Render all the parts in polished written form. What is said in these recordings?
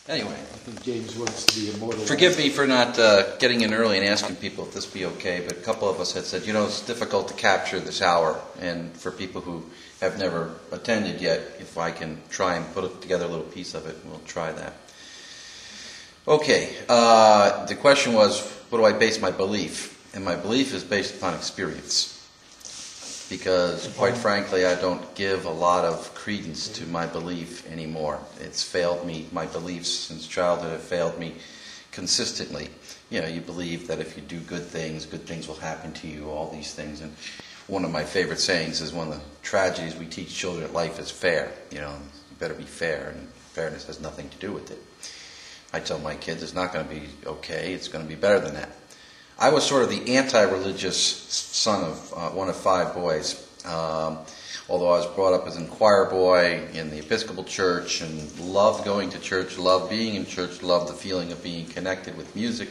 Anyway. I think James wants to be immortalized. Forgive me for not getting in early and asking people if this be okay, but a couple of us had said, it's difficult to capture this hour, and for people who have never attended yet, if I can try and put together a little piece of it, we'll try that. Okay, the question was, what do I base my belief? And my belief is based upon experience. Because, quite frankly, I don't give a lot of credence to my belief anymore. It's failed me. My beliefs since childhood have failed me consistently. You believe that if you do good things will happen to you, all these things. And one of my favorite sayings is one of the tragedies we teach children at life is fair. You better be fair, and fairness has nothing to do with it. I tell my kids it's not going to be okay, it's going to be better than that. I was sort of the anti-religious son of one of 5 boys. Although I was brought up as an choir boy in the Episcopal Church and loved going to church, loved being in church, loved the feeling of being connected with music.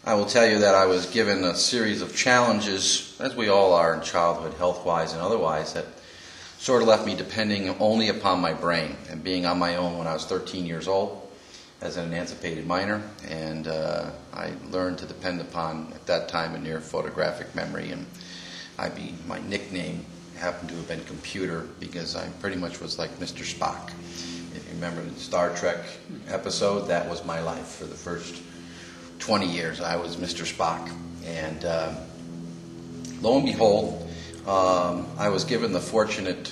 I will tell you that I was given a series of challenges, as we all are in childhood, health-wise and otherwise, that sort of left me depending only upon my brain and being on my own when I was 13 years old. As an emancipated minor, and I learned to depend upon, at that time, a near photographic memory, and my nickname happened to have been Computer, because I pretty much was like Mr. Spock. If you remember the Star Trek episode, that was my life for the first 20 years. I was Mr. Spock, and lo and behold, I was given the fortunate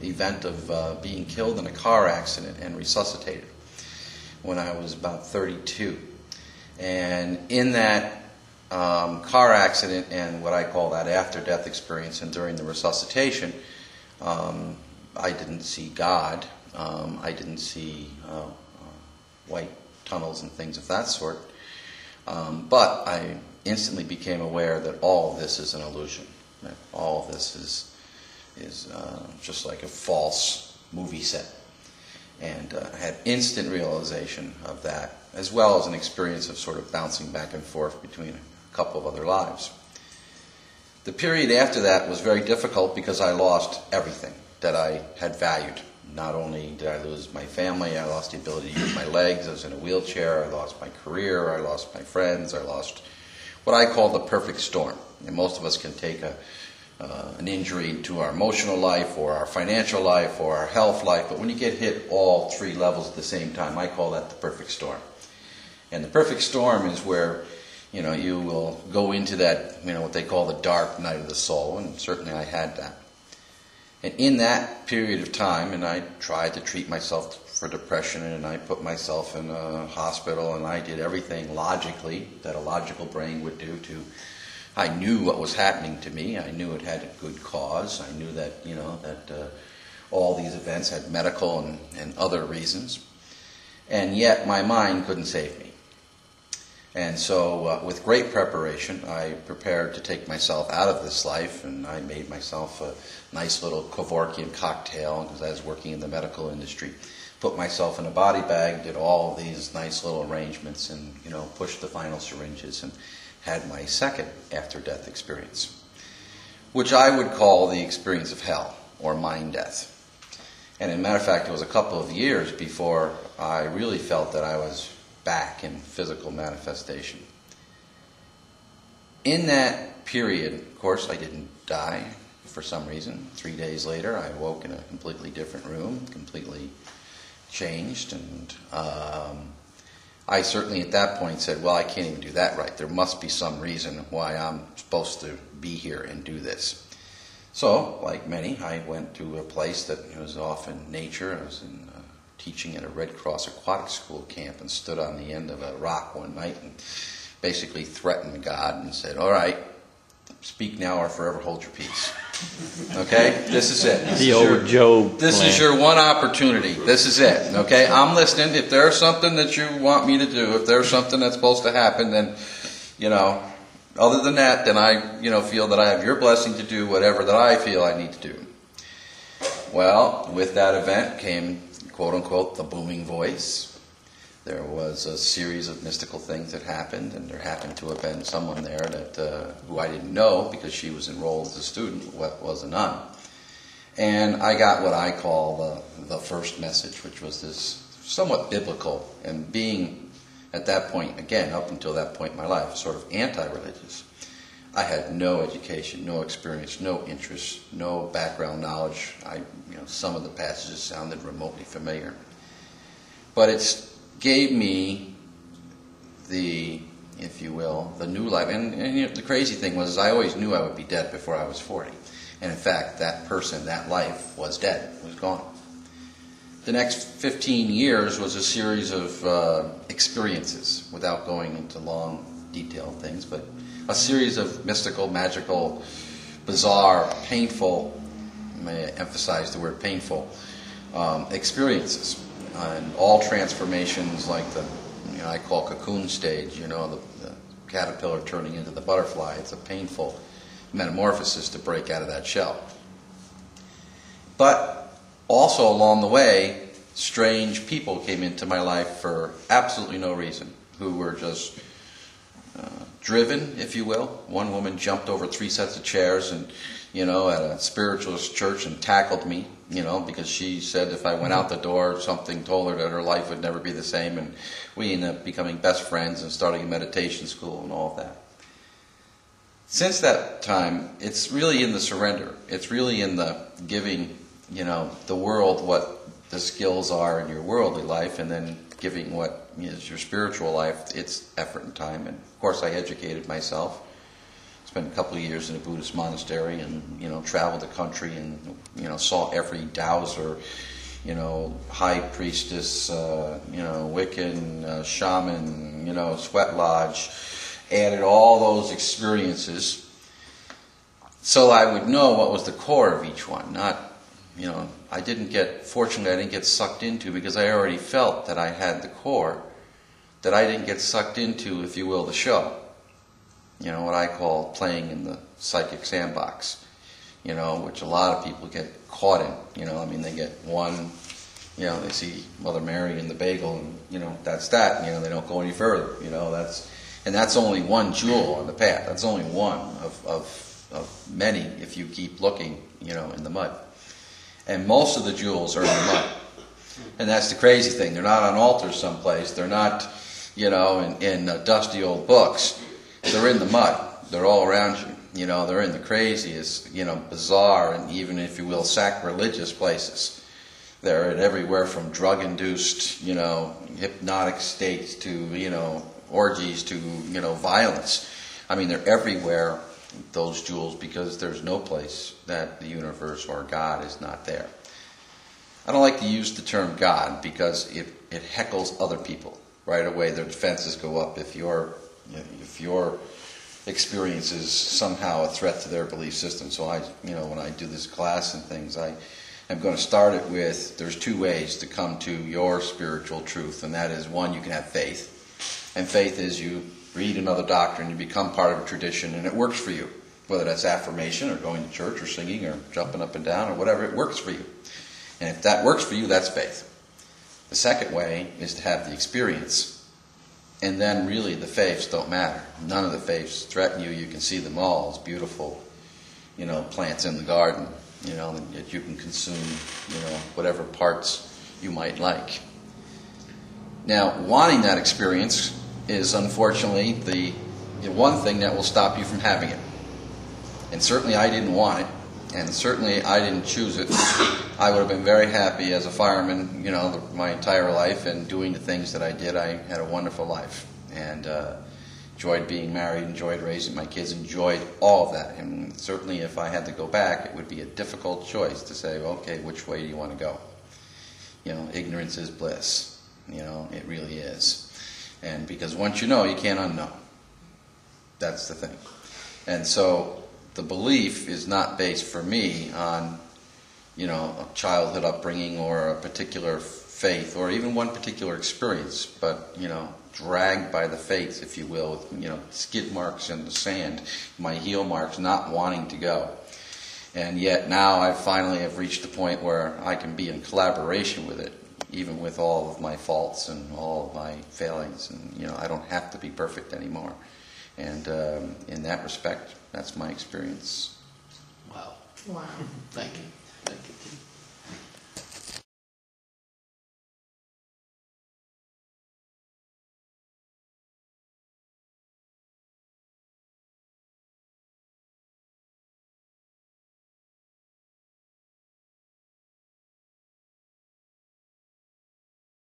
event of being killed in a car accident and resuscitated when I was about 32. And in that car accident and what I call that after-death experience and during the resuscitation, I didn't see God. I didn't see white tunnels and things of that sort. But I instantly became aware that all of this is an illusion. That all of this is just like a false movie set. And I had instant realization of that, as well as an experience of sort of bouncing back and forth between a couple of other lives. The period after that was very difficult because I lost everything that I had valued. Not only did I lose my family, I lost the ability to use my legs. I was in a wheelchair. I lost my career. I lost my friends. I lost what I call the perfect storm. And most of us can take an injury to our emotional life or our financial life or our health life, but when you get hit all 3 levels at the same time, I call that the perfect storm. And the perfect storm is where you will go into that, what they call the dark night of the soul, and certainly I had that. And in that period of time, and I tried to treat myself for depression, and I put myself in a hospital, and I did everything logically that a logical brain would do to. I knew what was happening to me. I knew it had a good cause. I knew that, that all these events had medical and other reasons. And yet my mind couldn't save me. And so with great preparation, I prepared to take myself out of this life, and I made myself a nice little Kevorkian cocktail because I was working in the medical industry. Put myself in a body bag, did all of these nice little arrangements, and, pushed the final syringes and had my second after-death experience, which I would call the experience of hell, or mind death. And as a matter of fact, it was a couple of years before I really felt that I was back in physical manifestation. In that period, of course, I didn't die for some reason. 3 days later, I woke in a completely different room, completely changed, and I certainly at that point said, well, I can't even do that right. There must be some reason why I'm supposed to be here and do this. So, like many, I went to a place that was off in nature. I was teaching at a Red Cross aquatic school camp and stood on the end of a rock one night and basically threatened God and said, all right, speak now or forever hold your peace. Okay? This is it. The old Job. This is your one opportunity. This is it. Okay? I'm listening. If there's something that you want me to do, if there's something that's supposed to happen, then, other than that, then I, feel that I have your blessing to do whatever that I feel I need to do. Well, with that event came, quote unquote, the booming voice. There was a series of mystical things that happened, and there happened to have been someone there that who I didn't know because she was enrolled as a student, was a nun. And I got what I call the first message, which was this somewhat biblical, and being at that point, again, up until that point in my life, sort of anti-religious. I had no education, no experience, no interest, no background knowledge. Some of the passages sounded remotely familiar. But it gave me the, if you will, the new life. And the crazy thing was, I always knew I would be dead before I was 40. And in fact, that person, that life, was dead, was gone. The next 15 years was a series of experiences, without going into long, detailed things, but a series of mystical, magical, bizarre, painful, may I emphasize the word painful, experiences. And all transformations like the, I call cocoon stage, the caterpillar turning into the butterfly. It's a painful metamorphosis to break out of that shell. But also along the way, strange people came into my life for absolutely no reason, who were just driven, if you will. One woman jumped over 3 sets of chairs and, at a spiritualist church and tackled me, because she said if I went out the door, something told her that her life would never be the same, and we ended up becoming best friends and starting a meditation school and all of that. Since that time, it's really in the surrender. It's really in the giving, the world what the skills are in your worldly life, and then giving what is your spiritual life, its effort and time. And of course, I educated myself. Spent a couple of years in a Buddhist monastery, and traveled the country, and saw every dowser, high priestess, Wiccan, shaman, sweat lodge. Added all those experiences so I would know what was the core of each one. Not, fortunately I didn't get sucked into, because I already felt that I had the core, that I didn't get sucked into, if you will, the show. What I call playing in the psychic sandbox, which a lot of people get caught in. They get one, they see Mother Mary in the bagel, and, that's that, they don't go any further, And that's only one jewel on the path. That's only one of many if you keep looking, in the mud. And most of the jewels are in the mud. And that's the crazy thing. They're not on altars someplace. They're not, in dusty old books. They're in the mud. They're all around you. They're in the craziest, bizarre, and even, if you will, sacrilegious places. They're everywhere from drug-induced, hypnotic states to, orgies to, violence. They're everywhere, those jewels, because there's no place that the universe or God is not there. I don't like to use the term God because it heckles other people. Right away, their defenses go up if your experience is somehow a threat to their belief system. So when I do this class and things, I'm going to start it with, there's 2 ways to come to your spiritual truth, and that is, one, you can have faith. And faith is you read another doctrine, you become part of a tradition, and it works for you. Whether that's affirmation or going to church or singing or jumping up and down or whatever, it works for you. And if that works for you, that's faith. The second way is to have the experience. And then really the faiths don't matter. None of the faiths threaten you. You can see them all as beautiful, plants in the garden, that you can consume, whatever parts you might like. Now, wanting that experience is unfortunately the one thing that will stop you from having it. And certainly I didn't want it, and certainly I didn't choose it. I would have been very happy as a fireman, my entire life, and doing the things that I did. I had a wonderful life, and enjoyed being married, enjoyed raising my kids, enjoyed all of that. And certainly if I had to go back, it would be a difficult choice to say, okay, which way do you want to go? Ignorance is bliss. It really is. And because once you know, you can't unknow. That's the thing. And so the belief is not based for me on, a childhood upbringing or a particular faith or even one particular experience, but, dragged by the fates, if you will, with, skid marks in the sand, my heel marks, not wanting to go. And yet now I finally have reached the point where I can be in collaboration with it, even with all of my faults and all of my failings. And, I don't have to be perfect anymore. And in that respect, that's my experience. Wow. Wow. Thank you. Thank you.